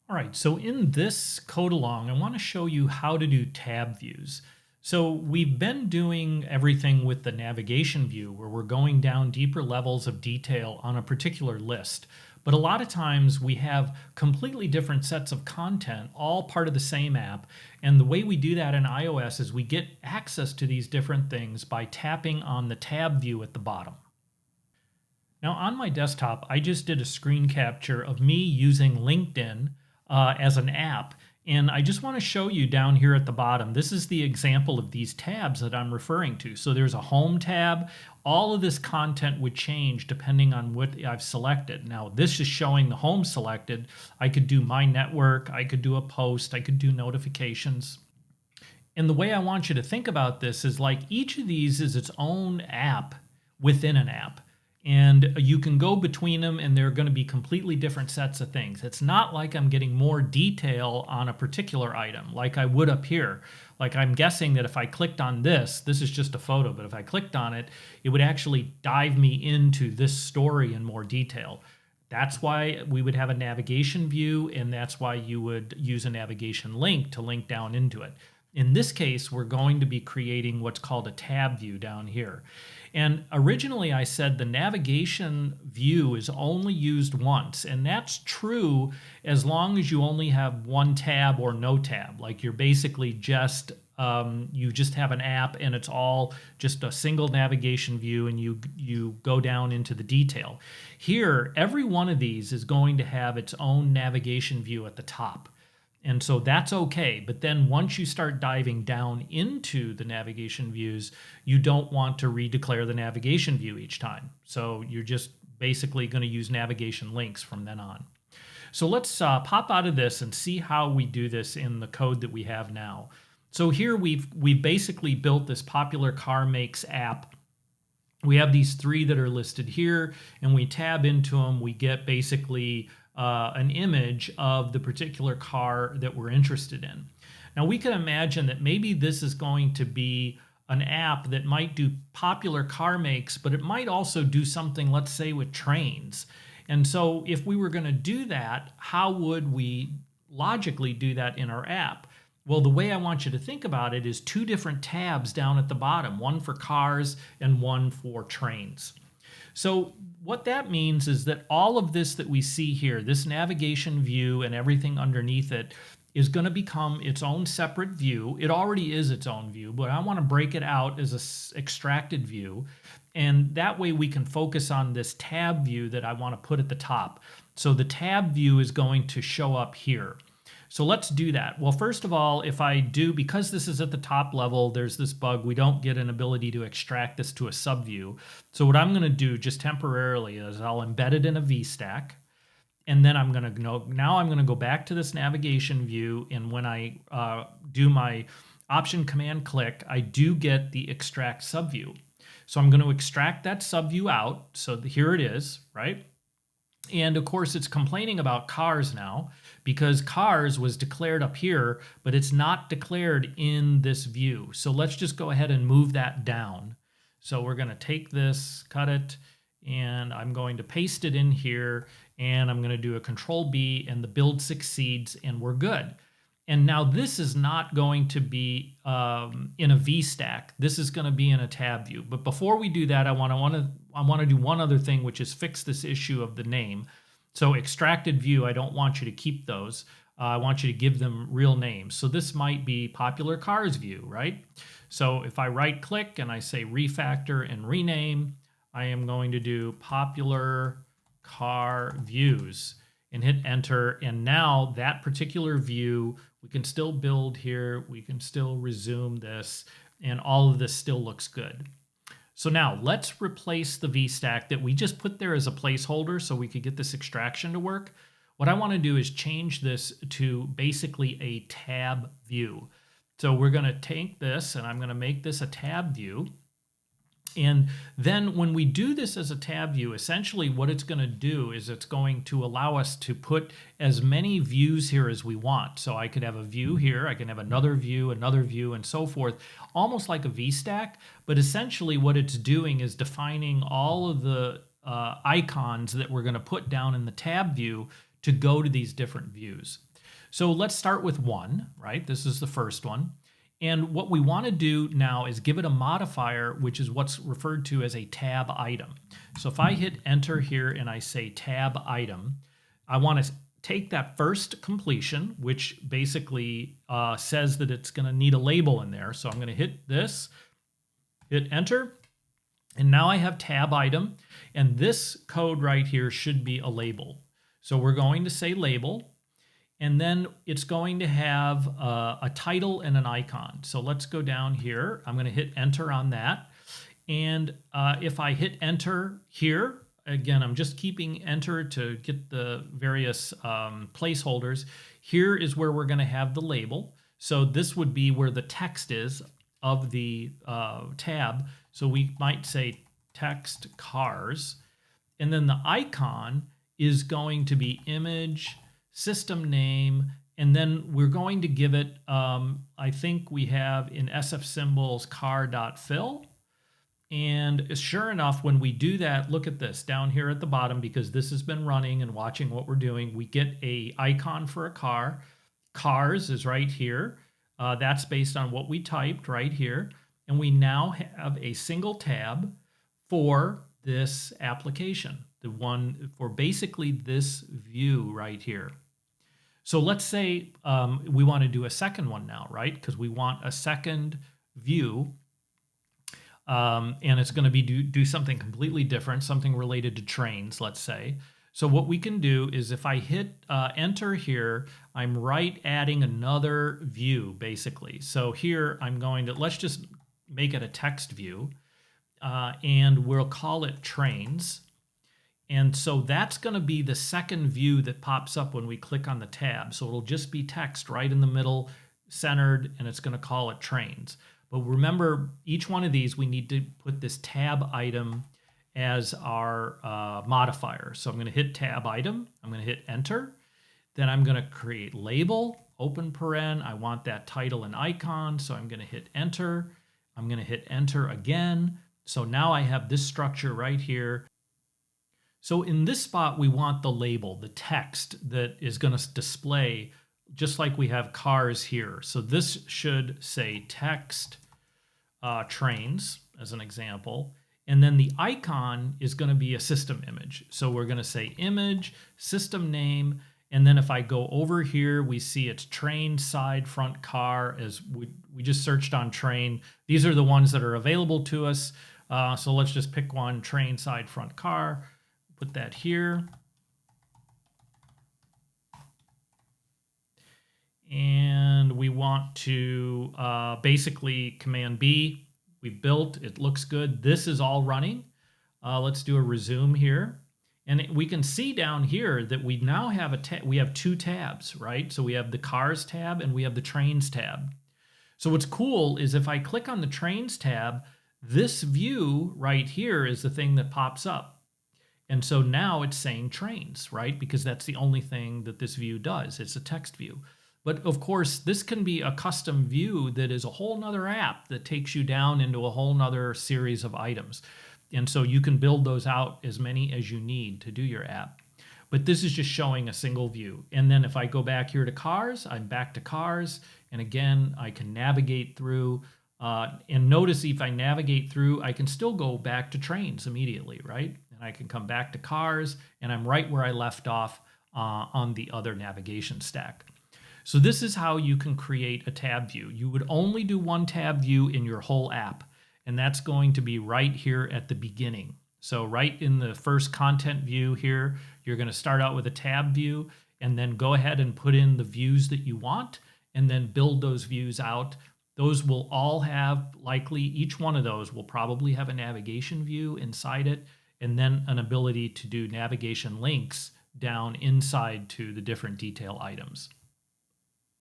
All right, so in this code along, I want to show you how to do tab views. So we've been doing everything with the navigation view where we're going down deeper levels of detail on a particular list. But a lot of times we have completely different sets of content, all part of the same app. And the way we do that in iOS is we get access to these different things by tapping on the tab view at the bottom. Now on my desktop, I just did a screen capture of me using LinkedIn as an app. And I just want to show you down here at the bottom. This is the example of these tabs that I'm referring to. So there's a home tab. All of this content would change depending on what I've selected. Now this is showing the home selected. I could do my network. I could do a post. I could do notifications. And the way I want you to think about this is like each of these is its own app within an app. And you can go between them and they're going to be completely different sets of things. It's not like I'm getting more detail on a particular item like I would up here. Like I'm guessing that if I clicked on this is just a photo, but if I clicked on it, it would actually dive me into this story in more detail. That's why we would have a navigation view, and that's why you would use a navigation link to link down into it. In this case, we're going to be creating what's called a tab view down here. And originally I said the navigation view is only used once, and that's true as long as you only have one tab or no tab. Like you're basically just you just have an app and it's all just a single navigation view, and you go down into the detail. Here, every one of these is going to have its own navigation view at the top. And so that's okay. But then once you start diving down into the navigation views, you don't want to redeclare the navigation view each time. So you're just basically going to use navigation links from then on. So let's pop out of this and see how we do this in the code that we have now. So here we've basically built this popular car makes app. We have these three that are listed here, and we tab into them. We get basically an image of the particular car that we're interested in. Now we can imagine that maybe this is going to be an app that might do popular car makes, but it might also do something, let's say, with trains. And so if we were going to do that, how would we logically do that in our app? Well, the way I want you to think about it is two different tabs down at the bottom, one for cars and one for trains. So what that means is that all of this that we see here, this navigation view and everything underneath it, is going to become its own separate view. It already is its own view, but I want to break it out as an extracted view. And that way we can focus on this tab view that I want to put at the top. So the tab view is going to show up here. So let's do that. Well, first of all, if I do, because this is at the top level, there's this bug, we don't get an ability to extract this to a subview. So what I'm going to do just temporarily is I'll embed it in a VStack. And then I'm going to go back to this navigation view. And when I do my Option Command click, I do get the extract subview. So I'm going to extract that subview out. So here it is, right? And of course, it's complaining about cars now because cars was declared up here, but it's not declared in this view. So let's just go ahead and move that down. So we're going to take this, cut it, and I'm going to paste it in here, and I'm going to do a Control B, and the build succeeds, and we're good. And now this is not going to be in a VStack. This is going to be in a tab view. But before we do that, I want to do one other thing, which is fix this issue of the name. So extracted view, I don't want you to keep those. I want you to give them real names. So this might be popular cars view, right? So if I right click and I say refactor and rename, I am going to do popular car views and hit enter. And now that particular view, we can still build here. We can still resume this, and all of this still looks good. So now let's replace the VStack that we just put there as a placeholder so we could get this extraction to work. What I want to do is change this to basically a tab view. So we're going to take this and I'm going to make this a tab view. And then when we do this as a tab view, essentially what it's going to do is it's going to allow us to put as many views here as we want. So I could have a view here, I can have another view, and so forth, almost like a VStack. But essentially what it's doing is defining all of the icons that we're going to put down in the tab view to go to these different views. So let's start with 1, right? This is the first one. And what we want to do now is give it a modifier, which is what's referred to as a tab item. So if I hit enter here and I say tab item, I want to take that first completion, which basically says that it's going to need a label in there. So I'm going to hit this, hit enter, and now I have tab item, and this code right here should be a label. So we're going to say label, and then it's going to have a title and an icon. So let's go down here. I'm going to hit enter on that. And if I hit enter here, again, I'm just keeping enter to get the various placeholders. Here is where we're going to have the label. So this would be where the text is of the tab. So we might say text cars. And then the icon is going to be image, system name, and then we're going to give it, I think we have in SF symbols car.fill. And sure enough, when we do that, look at this down here at the bottom, because this has been running and watching what we're doing. We get a icon for a car. Cars is right here. That's based on what we typed right here. And we now have a single tab for this application, the one for basically this view right here. So let's say we want to do a second one now, right? Because we want a second view, and it's going to be do something completely different, something related to trains, let's say. So what we can do is if I hit enter here, I'm adding another view, basically. So here I'm going to, let's just make it a text view, and we'll call it trains. And so that's going to be the second view that pops up when we click on the tab. So it'll just be text right in the middle, centered, and it's going to call it trains. But remember, each one of these, we need to put this tab item as our modifier. So I'm going to hit tab item. I'm going to hit enter. Then I'm going to create label, open paren. I want that title and icon. So I'm going to hit enter. I'm going to hit enter again. So now I have this structure right here. So in this spot, we want the label, the text that is going to display just like we have cars here. So this should say text trains as an example. And then the icon is going to be a system image. So we're going to say image, system name. And then if I go over here, we see it's train side front car, as we just searched on train. These are the ones that are available to us. So let's just pick one, train side front car. Put that here. And we want to basically Command B. We built, it looks good. This is all running. Let's do a resume here. And we can see down here that we now have we have two tabs, right? So we have the cars tab and we have the trains tab. So what's cool is if I click on the trains tab, this view right here is the thing that pops up. And so now it's saying trains, right? Because that's the only thing that this view does. It's a text view. But of course, this can be a custom view that is a whole nother app that takes you down into a whole nother series of items. And so you can build those out as many as you need to do your app. But this is just showing a single view. And then if I go back here to cars, I'm back to cars. And again, I can navigate through. And notice if I navigate through, I can still go back to trains immediately, right? And I can come back to cars, and I'm right where I left off on the other navigation stack. So this is how you can create a tab view. You would only do one tab view in your whole app, and that's going to be right here at the beginning. So right in the first content view here, you're going to start out with a tab view, and then go ahead and put in the views that you want, and then build those views out. Those will all have, likely, each one of those will probably have a navigation view inside it, and then an ability to do navigation links down inside to the different detail items.